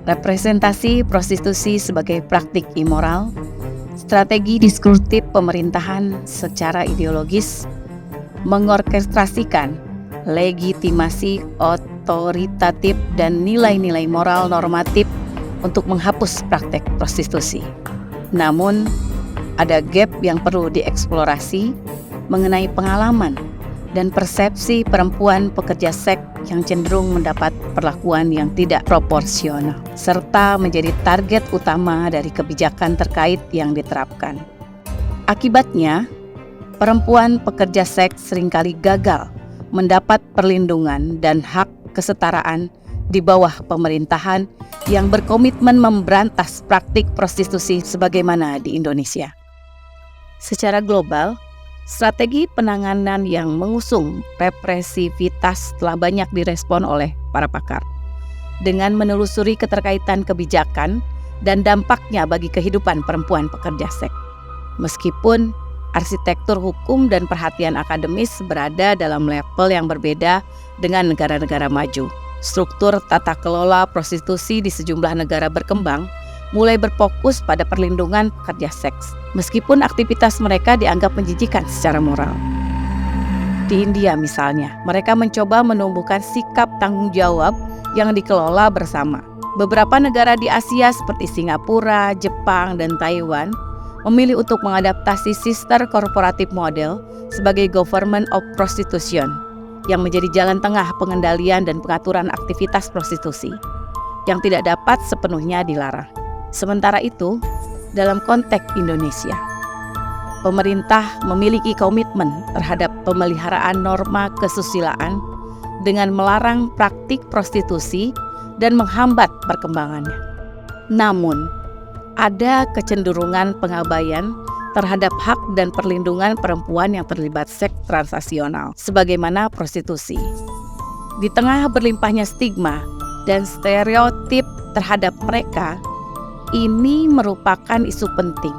representasi prostitusi sebagai praktik immoral, strategi diskursif pemerintahan secara ideologis, mengorkestrasikan legitimasi otoritatif dan nilai-nilai moral normatif untuk menghapus praktek prostitusi. Namun, ada gap yang perlu dieksplorasi mengenai pengalaman dan persepsi perempuan pekerja seks yang cenderung mendapat perlakuan yang tidak proporsional, serta menjadi target utama dari kebijakan terkait yang diterapkan. Akibatnya, perempuan pekerja seks seringkali gagal mendapat perlindungan dan hak kesetaraan di bawah pemerintahan yang berkomitmen memberantas praktik prostitusi sebagaimana di Indonesia. Secara global, strategi penanganan yang mengusung represivitas telah banyak direspon oleh para pakar. Dengan menelusuri keterkaitan kebijakan dan dampaknya bagi kehidupan perempuan pekerja seks. Meskipun arsitektur hukum dan perhatian akademis berada dalam level yang berbeda dengan negara-negara maju. Struktur tata kelola prostitusi di sejumlah negara berkembang mulai berfokus pada perlindungan pekerja seks, meskipun aktivitas mereka dianggap menjijikan secara moral. Di India misalnya, mereka mencoba menumbuhkan sikap tanggung jawab yang dikelola bersama. Beberapa negara di Asia seperti Singapura, Jepang, dan Taiwan memilih untuk mengadaptasi sister corporative model sebagai government of prostitution, yang menjadi jalan tengah pengendalian dan pengaturan aktivitas prostitusi, yang tidak dapat sepenuhnya dilarang. Sementara itu, dalam konteks Indonesia, pemerintah memiliki komitmen terhadap pemeliharaan norma kesusilaan dengan melarang praktik prostitusi dan menghambat perkembangannya. Namun, ada kecenderungan pengabaian terhadap hak dan perlindungan perempuan yang terlibat seks transaksional, sebagaimana prostitusi. Di tengah berlimpahnya stigma dan stereotip terhadap mereka, ini merupakan isu penting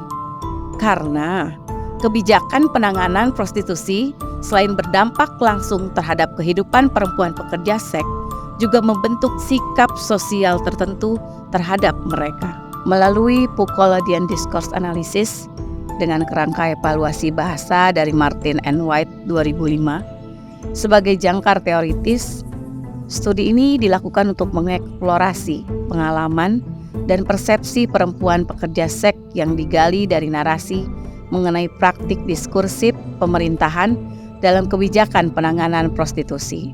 karena kebijakan penanganan prostitusi selain berdampak langsung terhadap kehidupan perempuan pekerja seks, juga membentuk sikap sosial tertentu terhadap mereka. Melalui Foucauldian Discourse Analysis dengan kerangka evaluasi bahasa dari Martin and White 2005 sebagai jangkar teoritis, studi ini dilakukan untuk mengeksplorasi pengalaman dan persepsi perempuan pekerja seks yang digali dari narasi mengenai praktik diskursif pemerintahan dalam kebijakan penanganan prostitusi.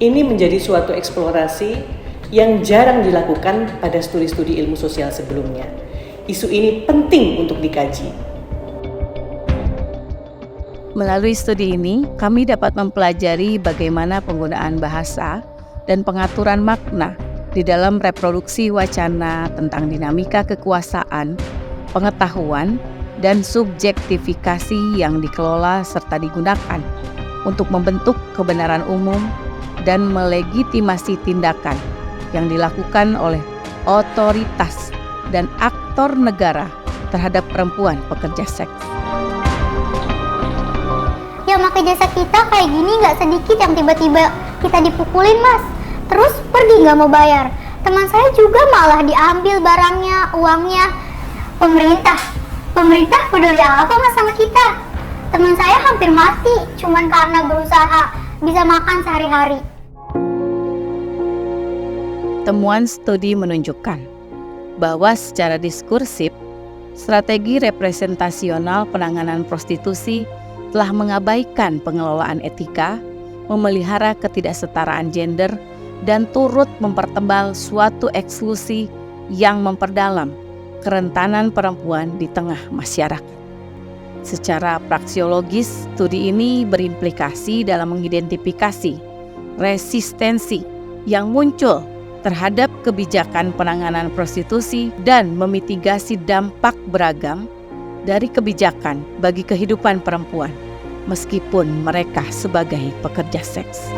Ini menjadi suatu eksplorasi yang jarang dilakukan pada studi-studi ilmu sosial sebelumnya. Isu ini penting untuk dikaji. Melalui studi ini, kami dapat mempelajari bagaimana penggunaan bahasa dan pengaturan makna di dalam reproduksi wacana tentang dinamika kekuasaan, pengetahuan, dan subjektifikasi yang dikelola serta digunakan untuk membentuk kebenaran umum dan melegitimasi tindakan yang dilakukan oleh otoritas dan aktor negara terhadap perempuan pekerja seks. Yang pakai jasa kita kayak gini gak sedikit yang tiba-tiba kita dipukulin, Mas. Terus pergi gak mau bayar. Teman saya juga malah diambil barangnya, uangnya. Pemerintah peduli apa Mas sama kita? Teman saya hampir mati cuman karena berusaha bisa makan sehari-hari. Temuan studi menunjukkan bahwa secara diskursif, strategi representasional penanganan prostitusi telah mengabaikan pengelolaan etika, memelihara ketidaksetaraan gender, dan turut mempertebal suatu eksklusi yang memperdalam kerentanan perempuan di tengah masyarakat. Secara praksiologis, studi ini berimplikasi dalam mengidentifikasi resistensi yang muncul terhadap kebijakan penanganan prostitusi dan memitigasi dampak beragam dari kebijakan bagi kehidupan perempuan, meskipun mereka sebagai pekerja seks.